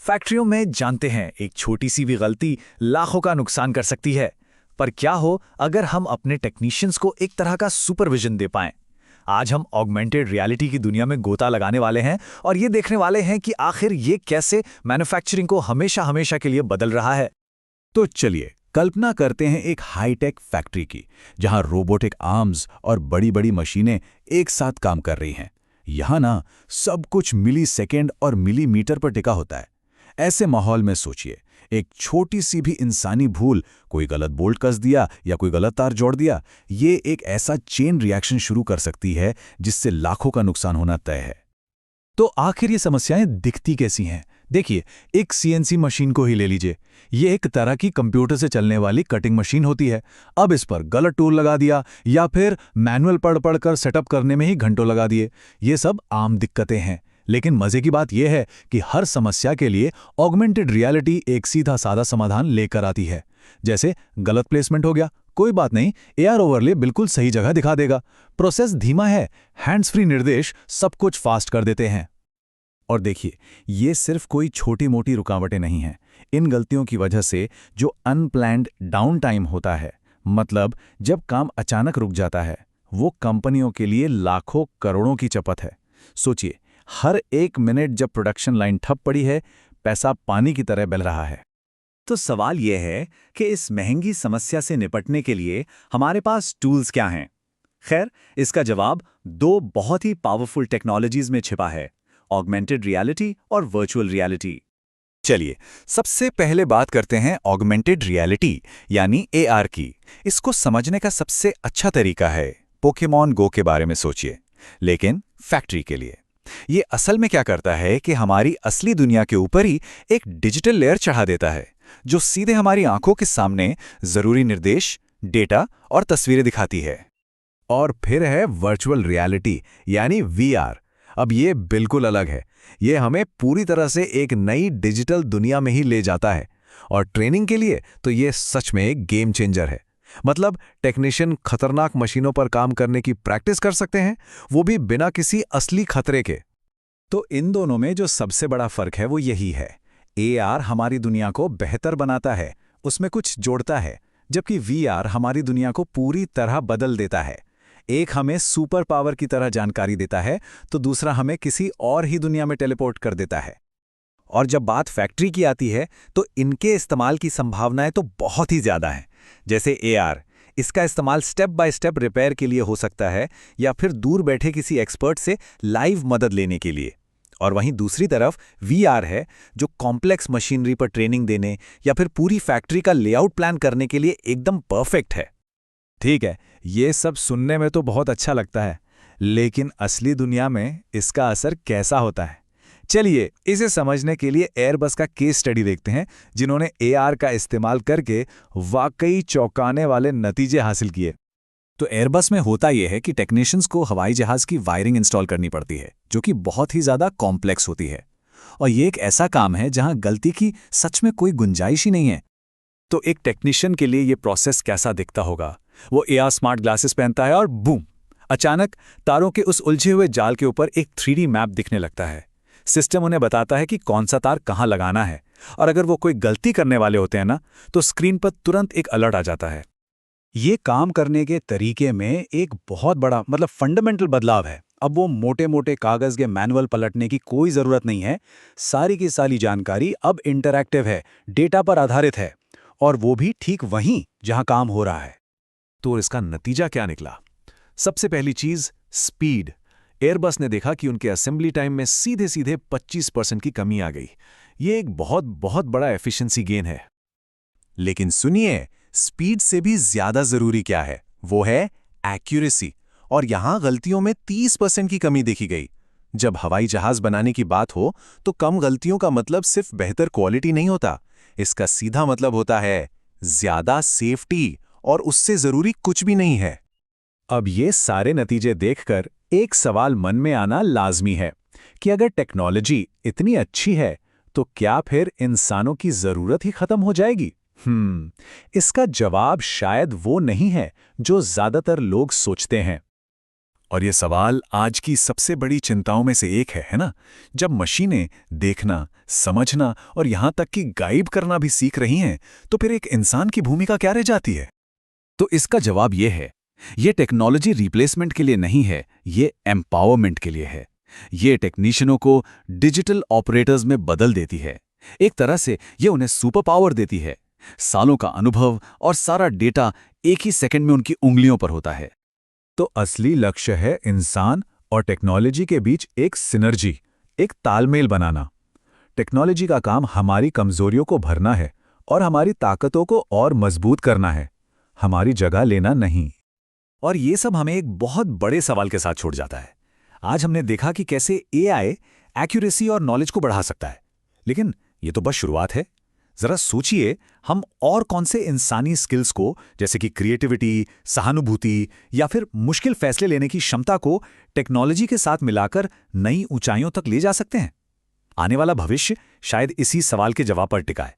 फैक्ट्रियों में जानते हैं एक छोटी सी भी गलती लाखों का नुकसान कर सकती है। पर क्या हो अगर हम अपने टेक्नीशियंस को एक तरह का सुपरविजन दे पाएं। आज हम ऑगमेंटेड रियलिटी की दुनिया में गोता लगाने वाले हैं और ये देखने वाले हैं कि आखिर ये कैसे मैन्युफैक्चरिंग को हमेशा हमेशा के लिए बदल रहा है। तो चलिए कल्पना करते हैं एक हाईटेक फैक्ट्री की, जहां रोबोटिक आर्म्स और बड़ी बड़ी मशीनें एक साथ काम कर रही हैं। यहां ना सब कुछ मिली सेकेंड और मिलीमीटर पर टिका होता है। ऐसे माहौल में सोचिए, एक छोटी सी भी इंसानी भूल, कोई गलत बोल्ट कस दिया या कोई गलत तार जोड़ दिया, ये एक ऐसा चेन रिएक्शन शुरू कर सकती है जिससे लाखों का नुकसान होना तय है। तो आखिर ये समस्याएं दिखती कैसी हैं? देखिए, एक सीएनसी मशीन को ही ले लीजिए। ये एक तरह की कंप्यूटर से चलने वाली कटिंग मशीन होती है। अब इस पर गलत टूल लगा दिया या फिर मैनुअल पढ़ पढ़ कर सेटअप करने में ही घंटों लगा दिए। ये सब आम दिक्कतें हैं। लेकिन मजे की बात यह है कि हर समस्या के लिए ऑगमेंटेड रियलिटी एक सीधा साधा समाधान लेकर आती है। जैसे गलत प्लेसमेंट हो गया, कोई बात नहीं, एआर ओवरले बिल्कुल सही जगह दिखा देगा। प्रोसेस धीमा है, हैंड्स फ्री निर्देश सब कुछ फास्ट कर देते हैं। और देखिए, ये सिर्फ कोई छोटी मोटी रुकावटें नहीं हैं। इन गलतियों की वजह से जो अनप्लैन्ड डाउन टाइम होता है, मतलब जब काम अचानक रुक जाता है, वो कंपनियों के लिए लाखों करोड़ों की चपत है। सोचिए, हर एक मिनट जब प्रोडक्शन लाइन ठप पड़ी है, पैसा पानी की तरह बह रहा है। तो सवाल यह है कि इस महंगी समस्या से निपटने के लिए हमारे पास टूल्स क्या हैं? खैर, इसका जवाब दो बहुत ही पावरफुल टेक्नोलॉजीज में छिपा है, ऑगमेंटेड रियलिटी और वर्चुअल रियलिटी। चलिए, सबसे पहले बात करते हैं ऑगमेंटेड रियलिटी यानी एआर की। इसको समझने का सबसे अच्छा तरीका है पोकेमॉन गो के बारे में सोचिए, लेकिन फैक्ट्री के लिए। ये असल में क्या करता है कि हमारी असली दुनिया के ऊपर ही एक डिजिटल लेयर चढ़ा देता है, जो सीधे हमारी आंखों के सामने जरूरी निर्देश, डेटा और तस्वीरें दिखाती है। और फिर है वर्चुअल रियलिटी यानी वीआर। अब ये बिल्कुल अलग है। ये हमें पूरी तरह से एक नई डिजिटल दुनिया में ही ले जाता है। और ट्रेनिंग के लिए तो ये सच में एक गेम चेंजर है। मतलब टेक्नीशियन खतरनाक मशीनों पर काम करने की प्रैक्टिस कर सकते हैं, वो भी बिना किसी असली खतरे के। तो इन दोनों में जो सबसे बड़ा फर्क है वो यही है, एआर हमारी दुनिया को बेहतर बनाता है, उसमें कुछ जोड़ता है, जबकि वीआर हमारी दुनिया को पूरी तरह बदल देता है। एक हमें सुपर पावर की तरह जानकारी देता है, तो दूसरा हमें किसी और ही दुनिया में टेलीपोर्ट कर देता है। और जब बात फैक्ट्री की आती है, तो इनके इस्तेमाल की संभावनाएं तो बहुत ही ज्यादा हैं। जैसे एआर, इसका इस्तेमाल स्टेप बाय स्टेप रिपेयर के लिए हो सकता है या फिर दूर बैठे किसी एक्सपर्ट से लाइव मदद लेने के लिए। और वहीं दूसरी तरफ वीआर है, जो कॉम्प्लेक्स मशीनरी पर ट्रेनिंग देने या फिर पूरी फैक्ट्री का लेआउट प्लान करने के लिए एकदम परफेक्ट है। ठीक है, ये सब सुनने में तो बहुत अच्छा लगता है, लेकिन असली दुनिया में इसका असर कैसा होता है? चलिए, इसे समझने के लिए एयरबस का केस स्टडी देखते हैं, जिन्होंने एआर का इस्तेमाल करके वाकई चौंकाने वाले नतीजे हासिल किए। तो एयरबस में होता यह है कि टेक्नीशियंस को हवाई जहाज की वायरिंग इंस्टॉल करनी पड़ती है, जो कि बहुत ही ज़्यादा कॉम्प्लेक्स होती है। और ये एक ऐसा काम है जहां गलती की सच में कोई गुंजाइश ही नहीं है। तो एक टेक्नीशियन के लिए ये प्रोसेस कैसा दिखता होगा? वो एआर स्मार्ट ग्लासेस पहनता है और बूम, अचानक तारों के उस उलझे हुए जाल के ऊपर एक 3D मैप दिखने लगता है। सिस्टम उन्हें बताता है कि कौन सा तार कहाँ लगाना है, और अगर वो कोई गलती करने वाले होते हैं ना, तो स्क्रीन पर तुरंत एक अलर्ट आ जाता है। ये काम करने के तरीके में एक बहुत बड़ा फंडामेंटल बदलाव है। अब वो मोटे मोटे कागज के मैनुअल पलटने की कोई ज़रूरत नहीं है। सारी की सारी जानकारी अब इंटरैक्टिव है, डेटा पर आधारित है, और वो भी ठीक वहीं जहां काम हो रहा है। तो इसका नतीजा क्या निकला? सबसे पहली चीज, स्पीड। एयरबस ने देखा कि उनके असेंबली टाइम में सीधे सीधे 25% की कमी आ गई। ये एक बहुत बहुत बड़ा एफिशिएंसी गेन है। लेकिन सुनिए, स्पीड से भी ज्यादा जरूरी क्या है? वो है एक्यूरेसी। और यहां गलतियों में 30% की कमी देखी गई। जब हवाई जहाज बनाने की बात हो, तो कम गलतियों का मतलब सिर्फ बेहतर क्वालिटी नहीं होता। इसका सीधा मतलब होता है ज्यादा सेफ्टी, और उससे जरूरी कुछ भी नहीं है। अब ये सारे नतीजे देखकर एक सवाल मन में आना लाजमी है कि अगर टेक्नोलॉजी इतनी अच्छी है, तो क्या फिर इंसानों की जरूरत ही खत्म हो जाएगी? इसका जवाब शायद वो नहीं है जो ज्यादातर लोग सोचते हैं। और ये सवाल आज की सबसे बड़ी चिंताओं में से एक है ना? जब मशीनें देखना, समझना और यहाँ तक कि गाइड करना भी सीख रही हैं, तो फिर एक इंसान की भूमिका क्या रह जाती है? तो इसका जवाब ये है, ये टेक्नोलॉजी रिप्लेसमेंट के लिए नहीं है, ये एम्पावरमेंट के लिए है। ये टेक्नीशियनों को डिजिटल ऑपरेटर्स में बदल देती है। एक तरह से ये उन्हें सुपर पावर देती है। सालों का अनुभव और सारा डेटा एक ही सेकंड में उनकी उंगलियों पर होता है। तो असली लक्ष्य है इंसान और टेक्नोलॉजी के बीच एक सिनर्जी, एक तालमेल बनाना। टेक्नोलॉजी का काम हमारी कमजोरियों को भरना है और हमारी ताकतों को और मजबूत करना है, हमारी जगह लेना नहीं। और ये सब हमें एक बहुत बड़े सवाल के साथ छोड़ जाता है। आज हमने देखा कि कैसे एआई एक्यूरेसी और नॉलेज को बढ़ा सकता है, लेकिन ये तो बस शुरुआत है। जरा सोचिए, हम और कौन से इंसानी स्किल्स को, जैसे कि क्रिएटिविटी, सहानुभूति या फिर मुश्किल फैसले लेने की क्षमता को टेक्नोलॉजी के साथ मिलाकर नई ऊंचाइयों तक ले जा सकते हैं। आने वाला भविष्य शायद इसी सवाल के जवाब पर टिका है।